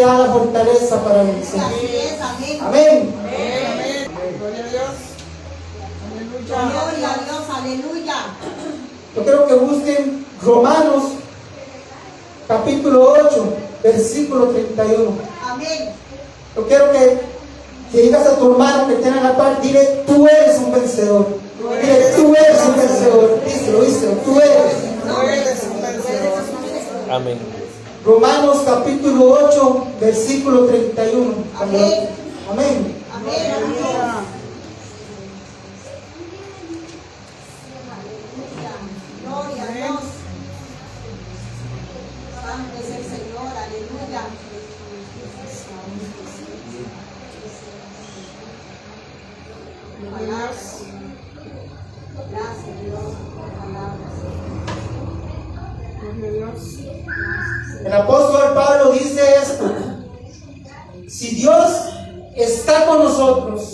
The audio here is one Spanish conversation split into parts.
da la fortaleza para vencer. Amén. Gloria a Dios. Aleluya. Gloria a Dios, aleluya. Yo quiero que busquen Romanos capítulo 8, versículo 31. Amén. Yo quiero que digas a tu hermano que tiene la par, dile, tú eres un vencedor. Dile, tú eres un vencedor. Díselo, tú eres. Un vencedor. Amén. Romanos capítulo 8, versículo 31. Amén. Amén. Amén. Gloria a Dios. Santo es el Señor, aleluya. Gracias, Dios, por palabras. Gloria a Dios. El apóstol Pablo dice esto: si Dios está con nosotros,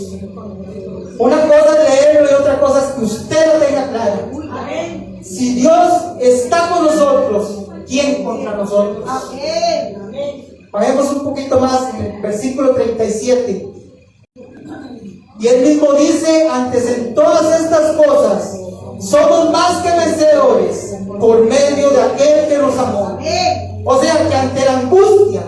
una cosa es leerlo y otra cosa es que usted lo tenga claro. Amén. Si Dios está con nosotros, ¿quién contra nosotros? Amén. Amén. Bajemos un poquito más en el versículo 37. Y él mismo dice: antes en todas estas cosas somos más que vencedores por medio de aquel que nos amó. Amén. O sea que ante la angustia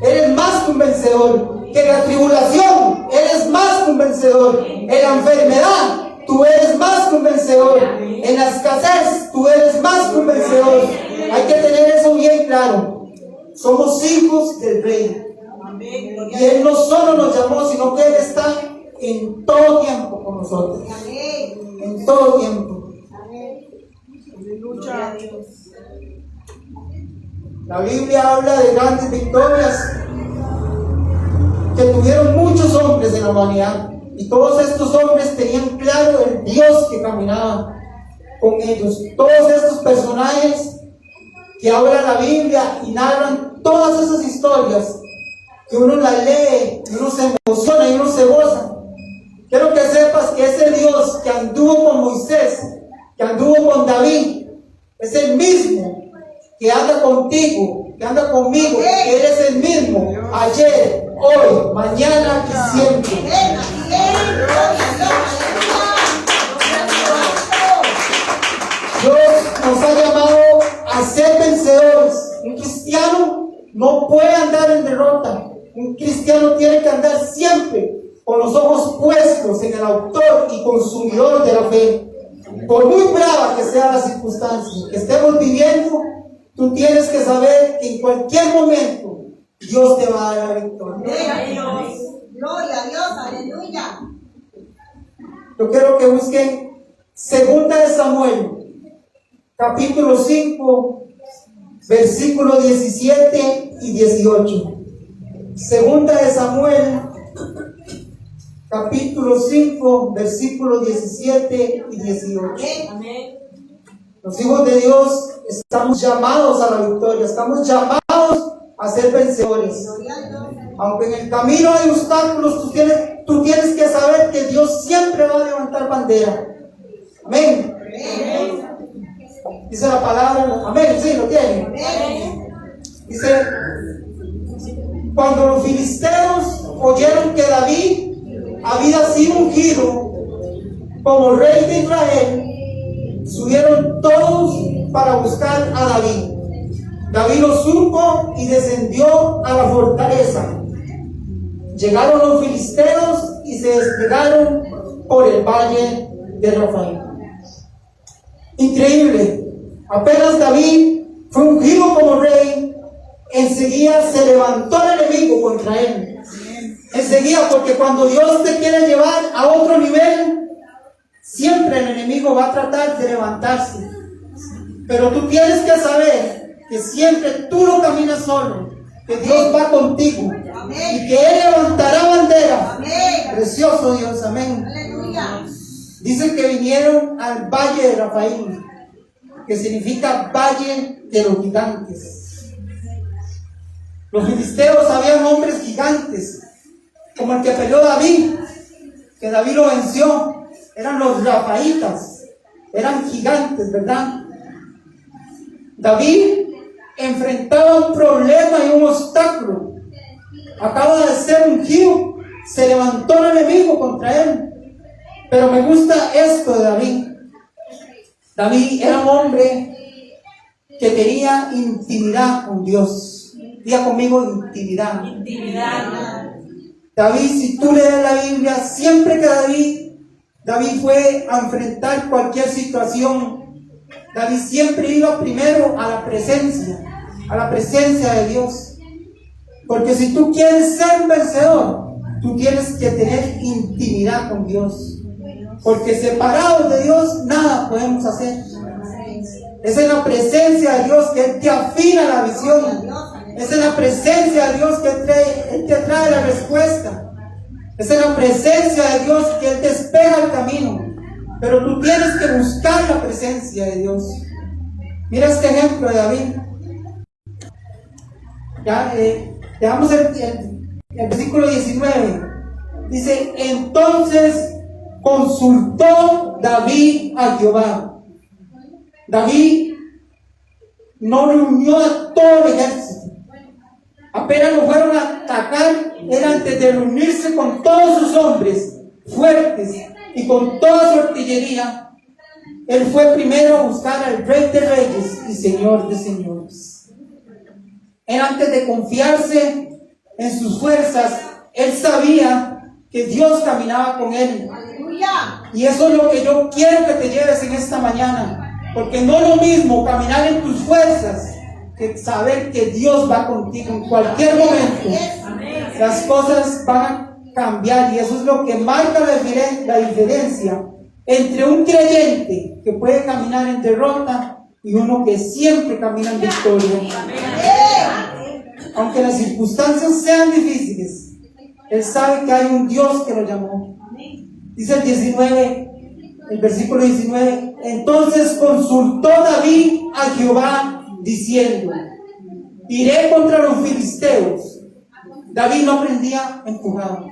eres más que un vencedor, que en la tribulación eres más que un vencedor, en la enfermedad tú eres más que un vencedor, en la escasez tú eres más que un vencedor. Hay que tener eso bien claro. Somos hijos del Rey. Y Él no solo nos llamó, sino que Él está en todo tiempo con nosotros. Amén. En todo tiempo. Aleluya. La Biblia habla de grandes victorias que tuvieron muchos hombres en la humanidad. Y todos estos hombres tenían claro el Dios que caminaba con ellos. Todos estos personajes que habla la Biblia y narran todas esas historias, que uno las lee y uno se emociona y uno se goza. Quiero que sepas que ese Dios que anduvo con Moisés, que anduvo con David, es el mismo que anda contigo, que anda conmigo, que Él es el mismo ayer, hoy, mañana y siempre. Amén. Amén. Gloria a Dios, aleluya. Dios nos ha llamado a ser vencedores. Un cristiano no puede andar en derrota. Un cristiano tiene que andar siempre con los ojos puestos en el autor y consumidor de la fe. Por muy brava que sea la circunstancia que estemos viviendo, tú tienes que saber que en cualquier momento Dios te va a dar la victoria. Gloria a Dios. Gloria a Dios, aleluya. Yo quiero que busquen 2 de Samuel, capítulo 5, versículos 17 y 18. 2 de Samuel, capítulo 5, versículos 17 y 18. Amén. Los hijos de Dios estamos llamados a la victoria, estamos llamados a ser vencedores. Gloria a Dios. Aunque en el camino hay obstáculos, tú tienes que saber que Dios siempre va a levantar bandera. Amén. Dice la palabra, amén, sí, lo tiene. Dice, cuando los filisteos oyeron que David había sido ungido como rey de Israel, subieron todos para buscar a David. David lo supo y descendió a la fortaleza. Llegaron los filisteos y se desplegaron por el valle de Rafael. Increíble. Apenas David fue ungido como rey, enseguida se levantó el enemigo contra él. Enseguida, porque cuando Dios te quiere llevar a otro nivel, siempre el enemigo va a tratar de levantarse. Pero tú tienes que saber que siempre tú no caminas solo, que Dios va contigo. Amén. Y que Él levantará bandera. Amén. Precioso Dios, amén. Aleluya. Dicen que vinieron al valle de Rafael, que significa valle de los gigantes. Los filisteos habían hombres gigantes, como el que peleó David, que David lo venció. Eran los rafaítas, eran gigantes, ¿verdad? David enfrentaba un problema y un obstáculo acaba de ser ungido, se levantó el enemigo contra él. Pero me gusta esto de David. David era un hombre que tenía intimidad con Dios. Diga conmigo, intimidad. David, si tú lees la Biblia, siempre que David fue a enfrentar cualquier situación, David siempre iba primero a la presencia de Dios. Porque si tú quieres ser un vencedor, tú tienes que tener intimidad con Dios. Porque separados de Dios, nada podemos hacer. Es en la presencia de Dios que Él te afina la visión. Es en la presencia de Dios que Él te trae la respuesta. Es en la presencia de Dios que Él te espera el camino. Pero tú tienes que buscar la presencia de Dios. Mira este ejemplo de David. Ya, veamos el versículo 19. Dice, entonces consultó David a Jehová. David no reunió a todo el ejército. Apenas lo fueron a atacar, era antes de reunirse con todos sus hombres fuertes y con toda su artillería. Él fue primero a buscar al Rey de Reyes y Señor de Señores. Él, antes de confiarse en sus fuerzas, él sabía que Dios caminaba con él. Y eso es lo que yo quiero que te lleves en esta mañana. Porque no es lo mismo caminar en tus fuerzas que saber que Dios va contigo en cualquier momento. Las cosas van a cambiar y eso es lo que marca la diferencia entre un creyente que puede caminar en derrota y uno que siempre camina en victoria. Aunque las circunstancias sean difíciles, él sabe que hay un Dios que lo llamó. Dice el versículo 19, entonces consultó David a Jehová diciendo, iré contra los filisteos. David no aprendía empujado.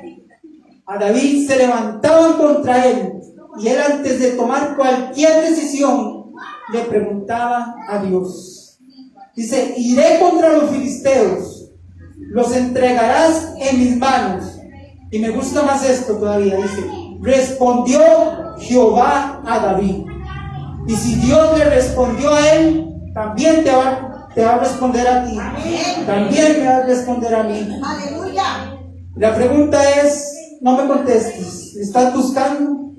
A David se levantaban contra él y él, antes de tomar cualquier decisión, le preguntaba a Dios. Dice, iré contra los filisteos, los entregarás en mis manos. Y me gusta más esto todavía, dice, respondió Jehová a David. Y si Dios le respondió a él, también te va a responder a ti. También me va a responder a mí. Aleluya. La pregunta es, no me contestes, ¿estás buscando?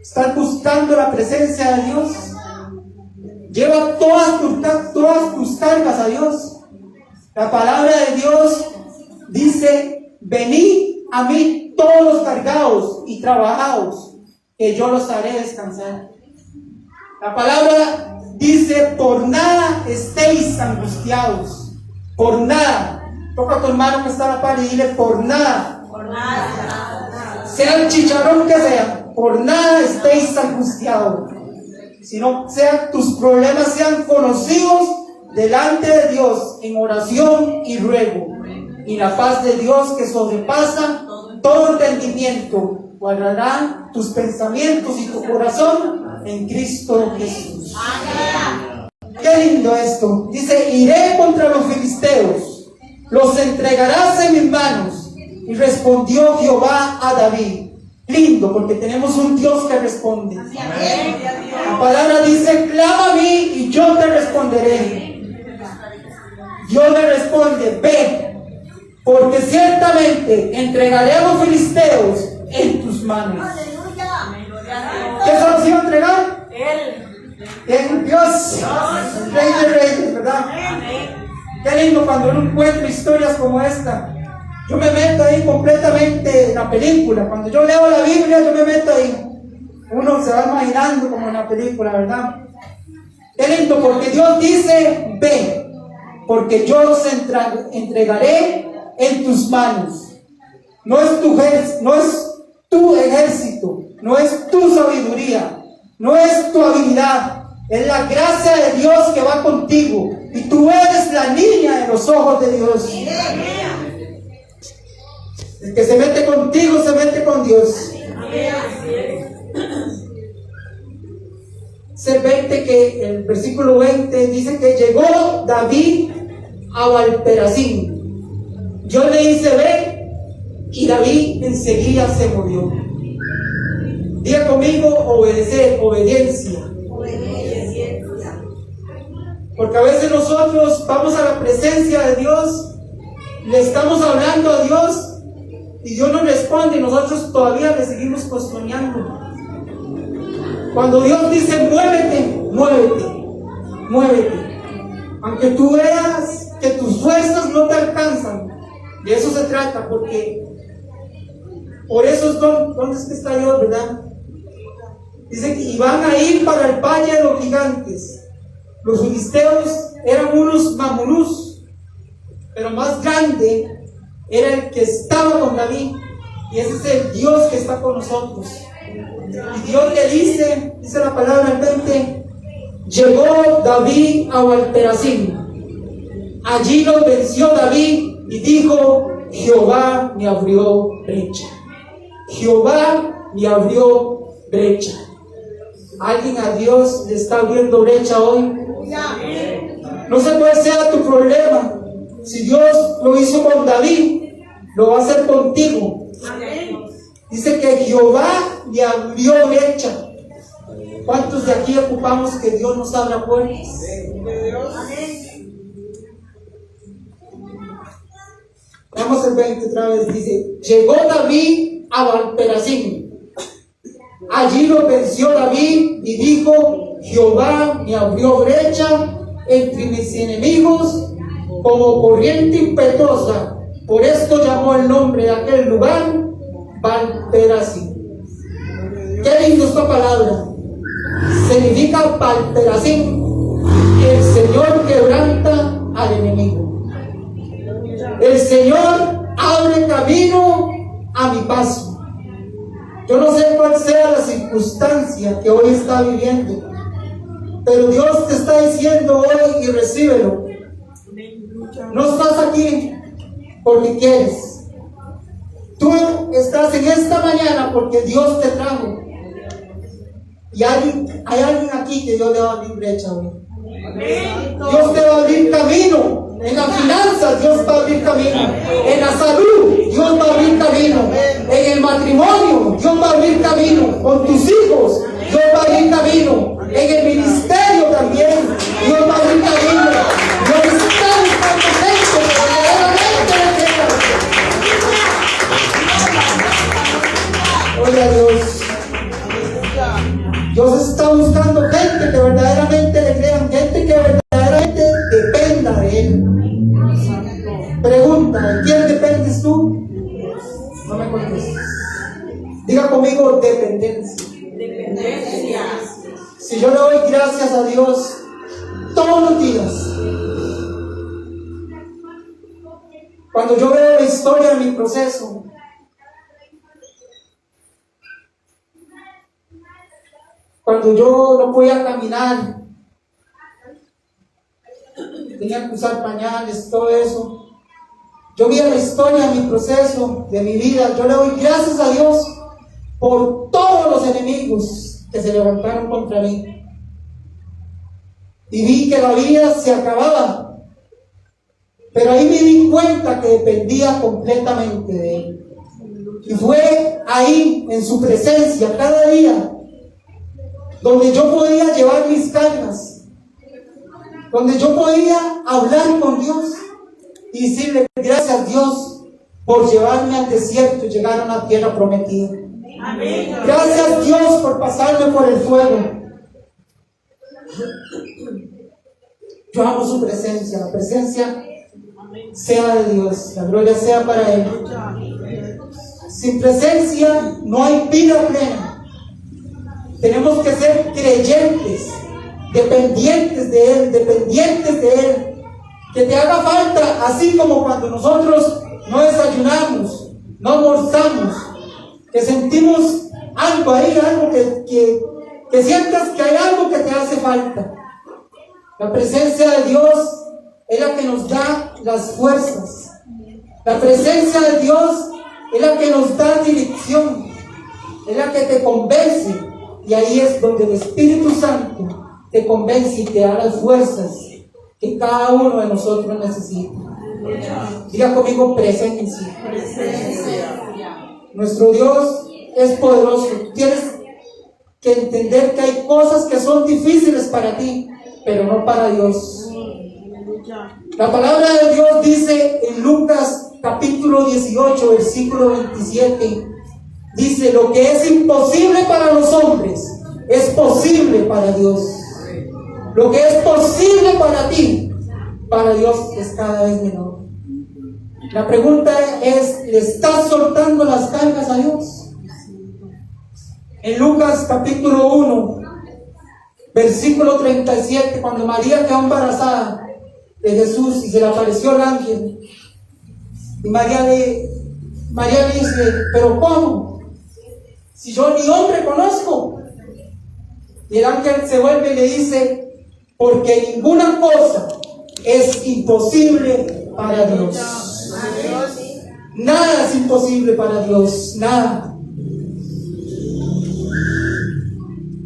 ¿Estás buscando la presencia de Dios? Lleva todas tus cargas a Dios. La palabra de Dios dice, venid a mí todos los cargados y trabajados, que yo los haré descansar. La palabra dice, por nada estéis angustiados. Por nada. Toca a tu hermano que está a la par y dile, por nada. Por nada. Sea el chicharrón que sea, por nada estéis angustiados. Sino tus problemas sean conocidos delante de Dios en oración y ruego. Y la paz de Dios, que sobrepasa todo entendimiento, guardará tus pensamientos y tu corazón en Cristo Jesús. Qué lindo esto. Dice, iré contra los filisteos, los entregarás en mis manos. Y respondió Jehová a David. Lindo, porque tenemos un Dios que responde. La palabra dice, clama a mí y yo te responderé. Dios le responde, ve, porque ciertamente entregaré a los filisteos en tus manos. ¿Qué se los iba a entregar? Él, Dios, el Rey de Reyes, ¿verdad? Qué lindo cuando uno encuentra historias como esta. Yo me meto ahí completamente en la película. Cuando yo leo la Biblia, yo me meto ahí. Uno se va imaginando como en la película, ¿verdad? Qué lindo, porque Dios dice, ve, porque yo los entregaré en tus manos. No es tu ejército, no es tu sabiduría, no es tu habilidad, es la gracia de Dios que va contigo. Y tú eres la niña de los ojos de Dios. El que se mete contigo se mete con Dios. El versículo 20 dice que llegó David a Valperasín. Yo le hice ven y David enseguida se movió. Diga conmigo, obedecer, obediencia. Porque a veces nosotros vamos a la presencia de Dios, le estamos hablando a Dios y Dios nos responde y nosotros todavía le seguimos cuestionando. Cuando Dios dice muévete, muévete, muévete. Aunque tú veas que tus fuerzas no te alcanzan, de eso se trata, porque por eso es ¿dónde es que está Dios, verdad? Dice que y van a ir para el valle de los gigantes. Los filisteos eran unos mamulús, pero más grande era el que estaba con David, y ese es el Dios que está con nosotros. Y Dios le dice la palabra al 20, llegó David a Baal-Perasim. Allí lo venció David y dijo, Jehová me abrió brecha. Jehová me abrió brecha. ¿Alguien a Dios le está abriendo brecha hoy? No sé cuál sea tu problema. Si Dios lo hizo con David, lo va a hacer contigo. Dice que Jehová le abrió brecha. ¿Cuántos de aquí ocupamos que Dios nos abra puertas? Vamos al 20 otra vez. Dice, llegó David a Baal-Perasim. Allí lo venció David y dijo, Jehová me abrió brecha entre mis enemigos como corriente impetuosa. Por esto llamó el nombre de aquel lugar Baal-Perasim. Qué lindo esta palabra. Significa Baal-Perasim, el Señor quebranta al enemigo. El Señor abre camino a mi paso. Yo no sé cuál sea la circunstancia que hoy está viviendo, pero Dios te está diciendo hoy y recíbelo. No estás aquí porque quieres. Tú estás en esta mañana porque Dios te trajo. Y hay alguien aquí que Dios le va a abrir brecha hoy. Dios te va a abrir camino. En las finanzas Dios va a abrir camino. En la salud Dios va a abrir camino. En el matrimonio Dios va a abrir camino. Con tus hijos Dios va a abrir camino. En el ministerio también Dios va a abrir camino. Dios está buscando gente que verdaderamente le crea. Oye a Dios. Dios está buscando gente que verdaderamente le crean, gente que verdaderamente dependa de Él. Pregunta, ¿de quién dependes tú? No me contestes. Diga conmigo, dependencia. Dependencia. Si yo le doy gracias a Dios todos los días, cuando yo veo la historia de mi proceso, cuando yo no podía caminar, tenía que usar pañales, todo eso, yo vi la historia de mi proceso, de mi vida. Yo le doy gracias a Dios por todos los enemigos que se levantaron contra mí. Y vi que la vida se acababa, pero ahí me di cuenta que dependía completamente de Él. Y fue ahí, en su presencia, cada día, donde yo podía llevar mis cargas, donde yo podía hablar con Dios y decirle gracias Dios por llevarme al desierto y llegar a una tierra prometida. Amén. Gracias Dios por pasarme por el fuego. Yo amo su presencia, la presencia sea de Dios, la gloria sea para Él. Sin presencia no hay vida plena. Tenemos que ser creyentes, dependientes de Él, dependientes de Él. Que te haga falta, así como cuando nosotros no desayunamos, no almorzamos, que sentimos algo ahí, algo que sientas que hay algo que te hace falta. La presencia de Dios es la que nos da las fuerzas. La presencia de Dios es la que nos da dirección, es la que te convence. Y ahí es donde el Espíritu Santo te convence y te da las fuerzas que cada uno de nosotros necesita. Diga conmigo presencia. Presencia. Nuestro Dios es poderoso. Tienes que entender que hay cosas que son difíciles para ti, pero no para Dios. La palabra de Dios dice en Lucas capítulo 18, versículo 27, dice: lo que es imposible para los hombres es posible para Dios. Lo que es posible para ti, para Dios es cada vez menor. La pregunta es: ¿le estás soltando las cargas a Dios? En Lucas capítulo 1, versículo 37, cuando María quedó embarazada de Jesús y se le apareció el ángel, y María le dice: ¿pero cómo? Si yo ni hombre conozco. Y el ángel se vuelve y le dice: porque ninguna cosa es imposible para Dios. Nada es imposible para Dios, nada.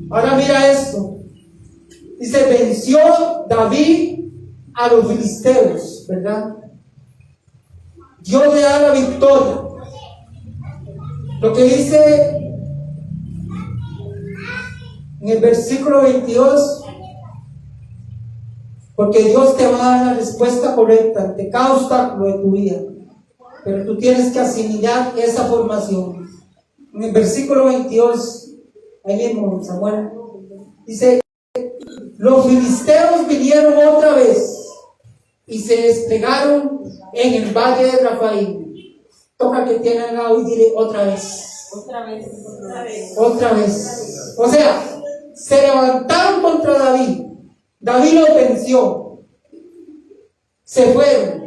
Ahora mira esto. Dice: venció David a los filisteos, ¿verdad? Dios le da la victoria. Lo que dice en el versículo 22: porque Dios te va a dar la respuesta correcta ante cada obstáculo de tu vida, pero tú tienes que asimilar esa formación. En el versículo 22, ahí mismo Samuel, dice: los filisteos vinieron otra vez y se desplegaron en el valle de Rafaim. Toca que tienen al lado y dile: otra vez. Otra vez. Otra vez. Otra vez. O sea, se levantaron contra David. David los venció. Se fueron.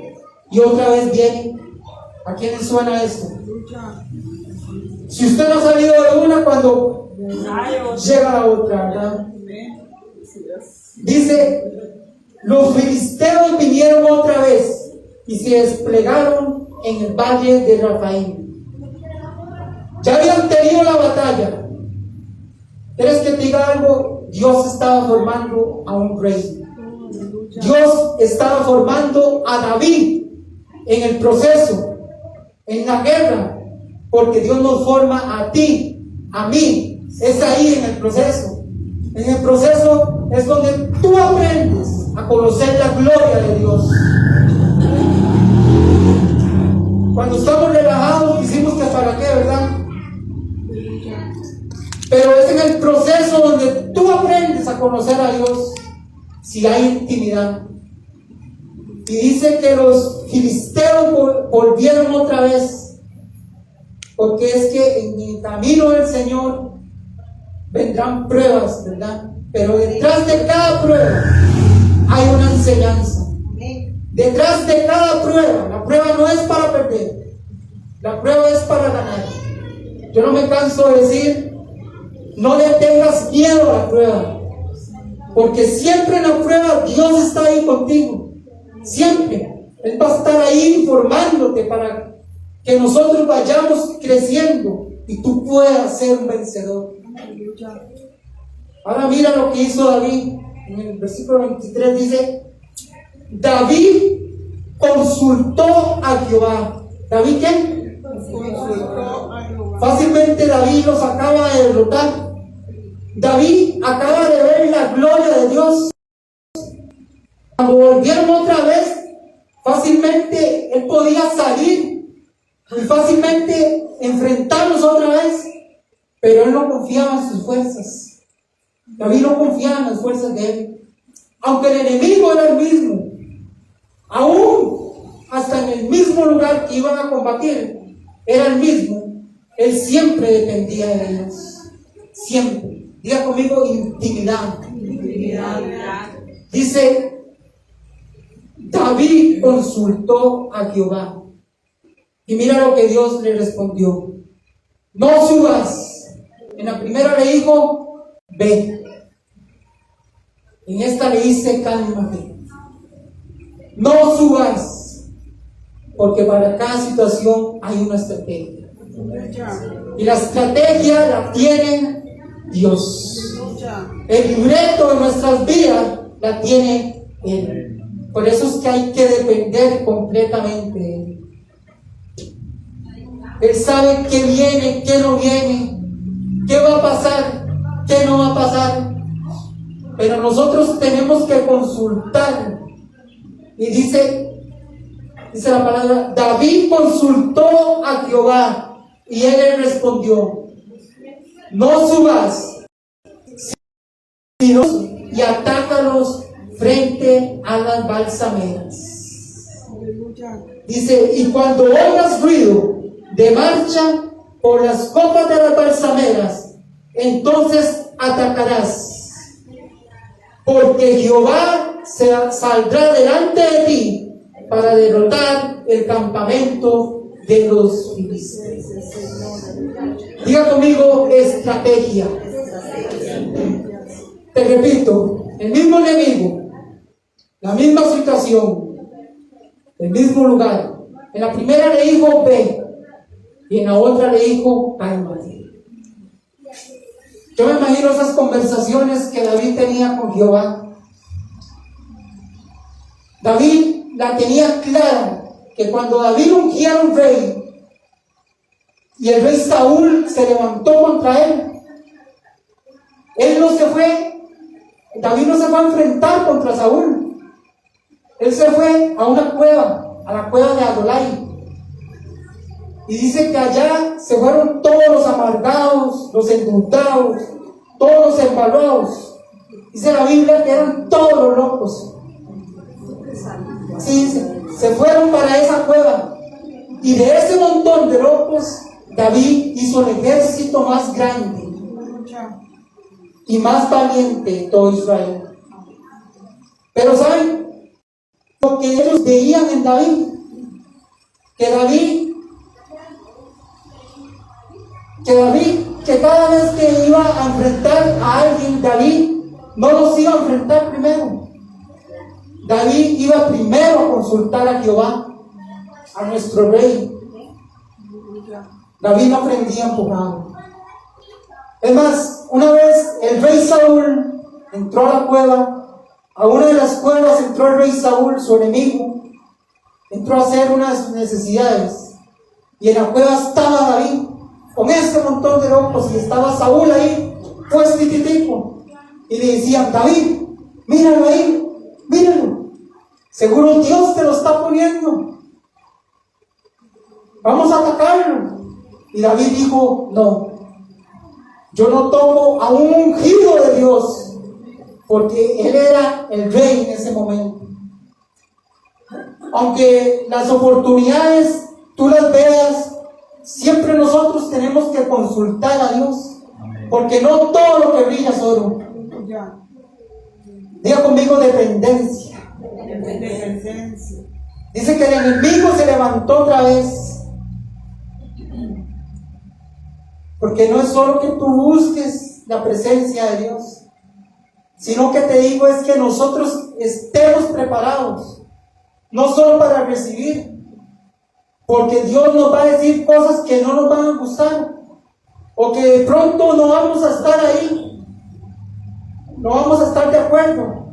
Y otra vez vienen. ¿A quién le suena esto? Si usted no ha salido de una, cuando llega la otra, ¿verdad? Dice: los filisteos vinieron otra vez y se desplegaron en el valle de Rafaim. Ya habían tenido la batalla. ¿Quieres que te diga algo? Dios estaba formando a un rey. Dios estaba formando a David en el proceso, en la guerra, porque Dios nos forma a ti, a mí. Es ahí en el proceso. En el proceso es donde tú aprendes a conocer la gloria de Dios. Cuando estamos relajados decimos que para qué, ¿verdad? Pero es en el proceso donde tú aprendes a conocer a Dios, si hay intimidad. Y dice que los filisteos volvieron otra vez, porque es que en el camino del Señor vendrán pruebas, ¿verdad? Pero detrás de cada prueba hay una enseñanza. Detrás de cada prueba, la prueba no es para perder, la prueba es para ganar. Yo no me canso de decir: no le tengas miedo a la prueba, porque siempre en la prueba Dios está ahí contigo. Siempre Él va a estar ahí informándote para que nosotros vayamos creciendo y tú puedas ser un vencedor. Ahora mira lo que hizo David. En el versículo 23 dice: David consultó a Jehová. ¿David qué? Fácilmente David los acaba de derrotar. David acaba de ver la gloria de Dios. Cuando volvieron otra vez, fácilmente él podía salir y fácilmente enfrentarlos otra vez, pero él no confiaba en sus fuerzas. David no confiaba en las fuerzas de él, aunque el enemigo era el mismo. Aún hasta en el mismo lugar que iban a combatir era el mismo. Él siempre dependía de Dios, siempre. Diga conmigo: intimidad. Dice: David consultó a Jehová. Y mira lo que Dios le respondió: no subas. En la primera le dijo: ve. En esta le dice: cálmate. No subas, porque para cada situación hay una estrategia. Y la estrategia la tiene Dios. El libreto de nuestras vidas la tiene Él. Por eso es que hay que depender completamente de Él. Él sabe qué viene, qué no viene, qué va a pasar, qué no va a pasar. Pero nosotros tenemos que consultar. Y dice la palabra, David consultó a Jehová y él le respondió: no subas, sino y atácalos frente a las balsameras. Dice, y cuando oigas ruido de marcha por las copas de las balsameras, entonces atacarás, porque Jehová saldrá delante de ti para derrotar el campamento de los filisteos. Diga conmigo, estrategia. Te repito, el mismo enemigo, la misma situación, el mismo lugar. En la primera le dijo ve, y en la otra le dijo cálmate. Yo me imagino esas conversaciones que David tenía con Jehová. David la tenía clara, que cuando David ungía a un rey y el rey Saúl se levantó contra él, David no se fue a enfrentar contra Saúl. Él se fue a una cueva, a la cueva de Adolai. Y dice que allá se fueron todos los amargados, los endultados, todos los embarrados. Dice la Biblia que eran todos los locos. Así dice, se fueron para esa cueva. Y de ese montón de locos, David hizo el ejército más grande y más valiente de todo Israel. Pero ¿saben lo que ellos veían en David? Que cada vez que iba a enfrentar a alguien, David no los iba a enfrentar primero. David iba primero a consultar a Jehová, a nuestro rey. David no aprendía empujado. Es más, una vez el rey Saúl entró a la cueva. A una de las cuevas entró el rey Saúl, su enemigo. Entró a hacer unas necesidades. Y en la cueva estaba David, con este montón de locos, y estaba Saúl ahí, pues tititico. Y le decían: David, míralo ahí, míralo. Seguro Dios te lo está poniendo. Vamos a atacarlo. Y David dijo: no, yo no tomo a un ungido de Dios, porque él era el rey en ese momento. Aunque las oportunidades tú las veas, siempre nosotros tenemos que consultar a Dios, porque no todo lo que brilla es oro. Diga conmigo, dependencia. Dice que el enemigo se levantó otra vez, porque no es solo que tú busques la presencia de Dios, sino que te digo es que nosotros estemos preparados, no solo para recibir, porque Dios nos va a decir cosas que no nos van a gustar, o que de pronto no vamos a estar ahí, no vamos a estar de acuerdo.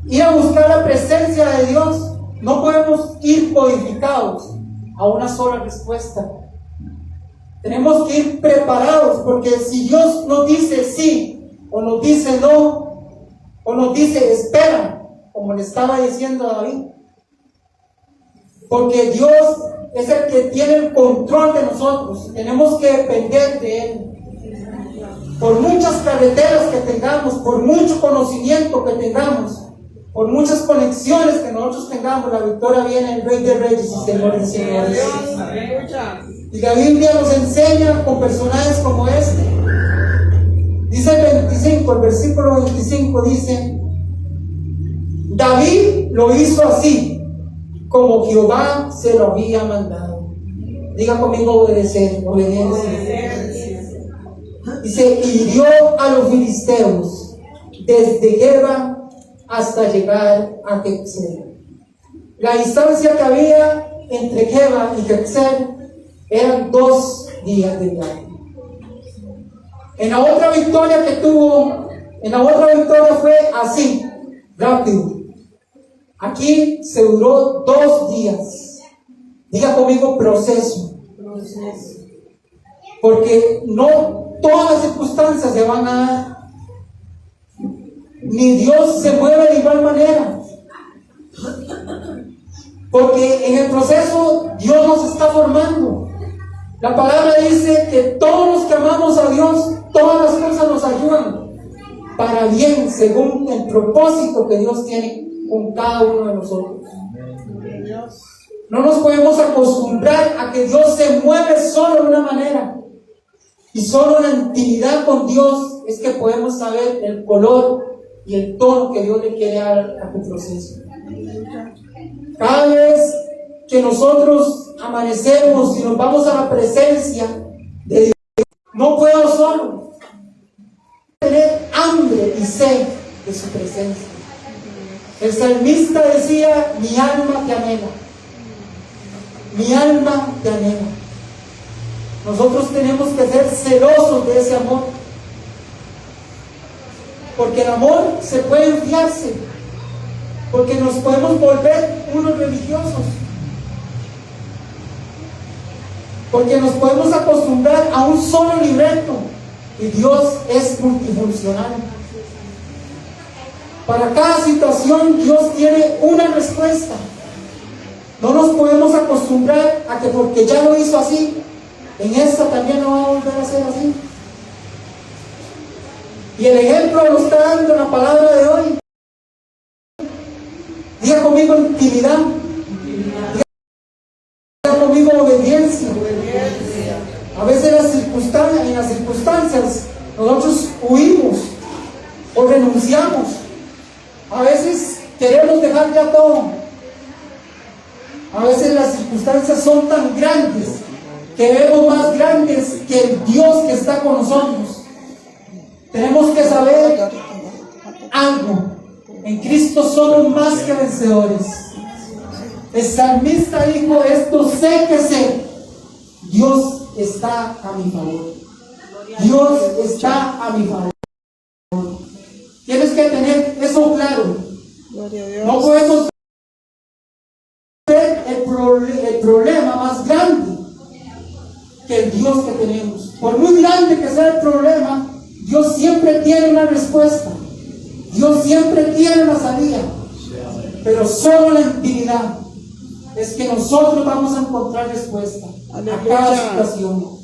Ir a buscar la presencia de Dios, no podemos ir codificados a una sola respuesta. Tenemos que ir preparados, porque si Dios nos dice sí, o nos dice no, o nos dice espera, como le estaba diciendo a David, porque Dios es el que tiene el control de nosotros, tenemos que depender de Él. Por muchas carreteras que tengamos, por mucho conocimiento que tengamos, por muchas conexiones que nosotros tengamos, la victoria viene del Rey de Reyes y Señor de Señores. Y la Biblia nos enseña con personajes como este. Dice el 25, el versículo 25 dice: David lo hizo así, como Jehová se lo había mandado. Diga conmigo, obedecer, obediencia. Dice: hirió a los filisteos desde Geba hasta llegar a Jezreel. La distancia que había entre Geba y Jezreel eran 2 días de viaje. En la otra victoria que tuvo, fue así, rápido. Aquí se duró 2 días. Diga conmigo proceso. Porque no todas las circunstancias se van a dar. Ni Dios se mueve de igual manera. Porque en el proceso Dios nos está formando. La palabra dice que todos los que amamos a Dios, todas las cosas nos ayudan para bien, según el propósito que Dios tiene con cada uno de nosotros. No nos podemos acostumbrar a que Dios se mueve solo de una manera. Y solo en la intimidad con Dios es que podemos saber el color y el tono que Dios le quiere dar a tu proceso. Cada vez que nosotros amanecemos y nos vamos a la presencia de Dios, no puedo solo tener hambre y sed de su presencia. El salmista decía: mi alma te anhela, mi alma te anhela. Nosotros tenemos que ser celosos de ese amor, porque el amor se puede enfriarse, porque nos podemos volver unos religiosos, porque nos podemos acostumbrar a un solo libreto, y Dios es multifuncional. Para cada situación Dios tiene una respuesta. No nos podemos acostumbrar a que porque ya lo hizo así, en esta también no va a volver a ser así. Y el ejemplo lo está dando en la palabra de hoy. Diga conmigo intimidad. Diga conmigo obediencia. A veces en las circunstancias nosotros huimos o renunciamos. A veces queremos dejar ya todo. A veces las circunstancias son tan grandes que vemos más grandes que el Dios que está con nosotros. Tenemos que saber algo: en Cristo somos más que vencedores. El salmista dijo: esto sé que sé, Dios está a mi favor. Dios está a mi favor. Tienes que tener eso claro. No podemos ver el problema más grande que el Dios que tenemos. Por muy grande que sea el problema, Dios siempre tiene una respuesta. Dios siempre tiene una salida. Pero solo la intimidad es que nosotros vamos a encontrar respuesta a cada situación.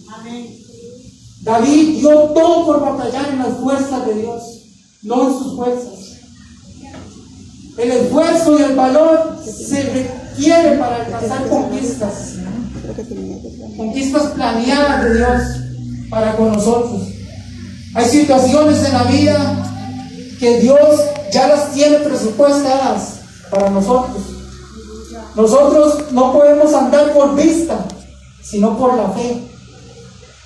David dio todo por batallar en las fuerzas de Dios, no en sus fuerzas. El esfuerzo y el valor se requiere para alcanzar conquistas. Conquistas planeadas de Dios para con nosotros. Hay situaciones en la vida que Dios ya las tiene presupuestadas para nosotros. Nosotros no podemos andar por vista, sino por la fe,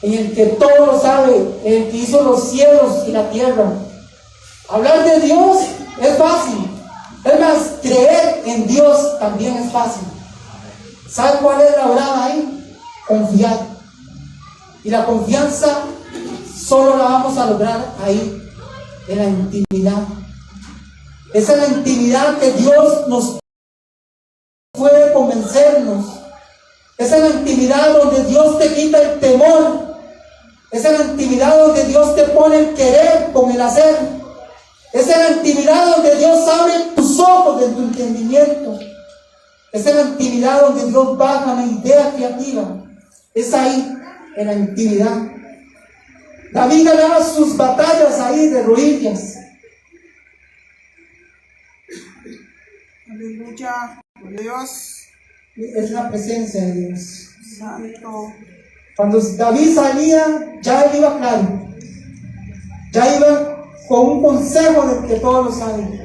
en el que todo lo sabe, en el que hizo los cielos y la tierra. Hablar de Dios es fácil. Es más, creer en Dios también es fácil. ¿Sabe cuál es la brava ahí? Confiar. Y la confianza solo la vamos a lograr ahí, en la intimidad. Esa es la intimidad que Dios nos puede convencernos. Esa es la intimidad donde Dios te quita el temor. Esa es la intimidad donde Dios te pone el querer con el hacer. Esa es la intimidad donde Dios abre tus ojos de tu entendimiento. Esa es la intimidad donde Dios baja la idea creativa. Es ahí, en la intimidad. David ganaba sus batallas ahí de rodillas. Aleluya, Dios. Es la presencia de Dios. Santo. Cuando David salía, ya él iba claro. Ya iba con un consejo del que todos lo saben.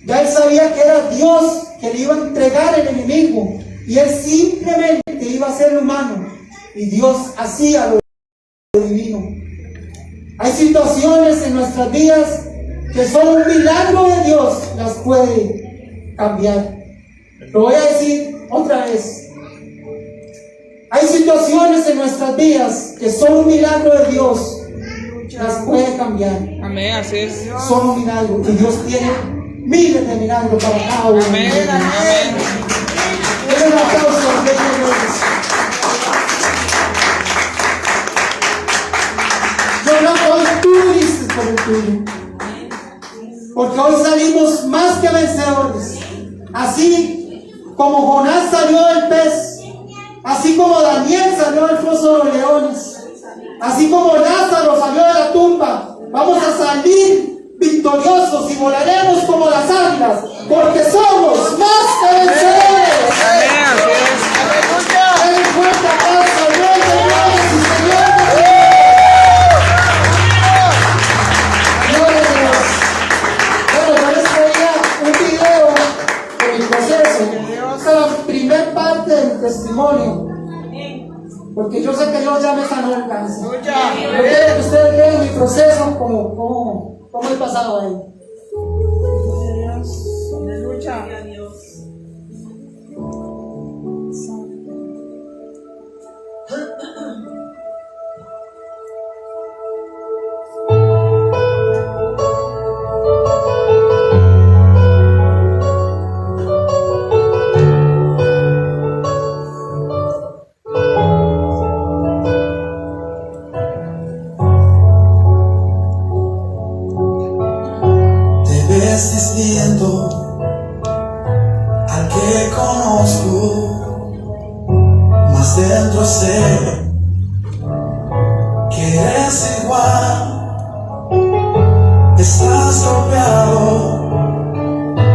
Ya él sabía que era Dios que le iba a entregar el enemigo. Y él simplemente iba a ser humano. Y Dios hacía lo divino. Hay situaciones en nuestras vidas que solo un milagro de Dios las puede cambiar. Lo voy a decir otra vez. Hay situaciones en nuestras vidas que solo un milagro de Dios las puede cambiar. Amén, así es. Solo un milagro. Y Dios tiene miles de milagros para cada uno. Amén, amén. Un aplauso al Rey de Reyes. Yo creo que hoy tú diste por el tuyo. Porque hoy salimos más que vencedores. Así como Jonás salió del pez, así como Daniel salió del foso de los leones, así como Lázaro salió de la tumba, vamos a salir victoriosos y volaremos como las águilas, porque somos más que vencedores. Den un fuerte aplauso al Rey de Reyes y Señor de Señores. Gloria a Dios. Bueno, yo les traía un video de mi proceso. Esta es la primera parte del testimonio. Porque yo sé que Dios ya me sanó el cáncer. Yo quiero que ustedes vean mi proceso como he pasado ahí. Aleluya. Ves viendo al que conozco, mas dentro sé que eres igual. Estás golpeado,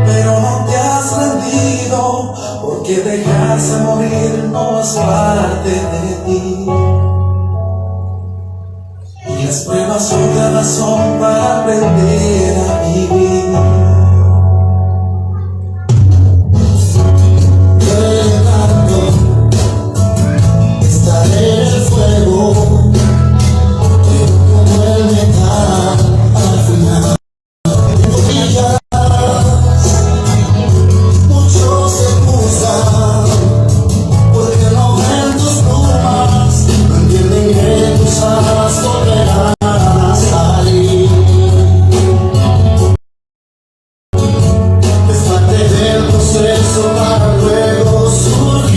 pero no te has rendido, porque dejarse morir no es parte de ti. Y las pruebas son la razón para aprender a vivir. Relevando, estaré en el fuego, pero como el metal al final. Brillarás, muchos se juzgan, porque no ven tus plumas, no entienden que tus alas volverán a salir. Es parte del proceso para luego surgir.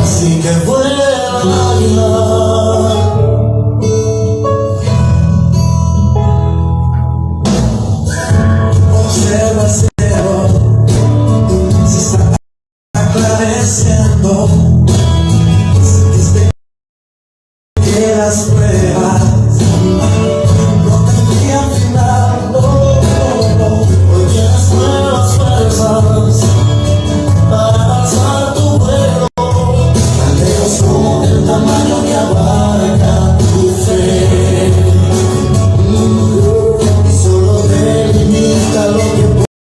Así que vuela la águila. Observa el cielo, se está aclareciendo.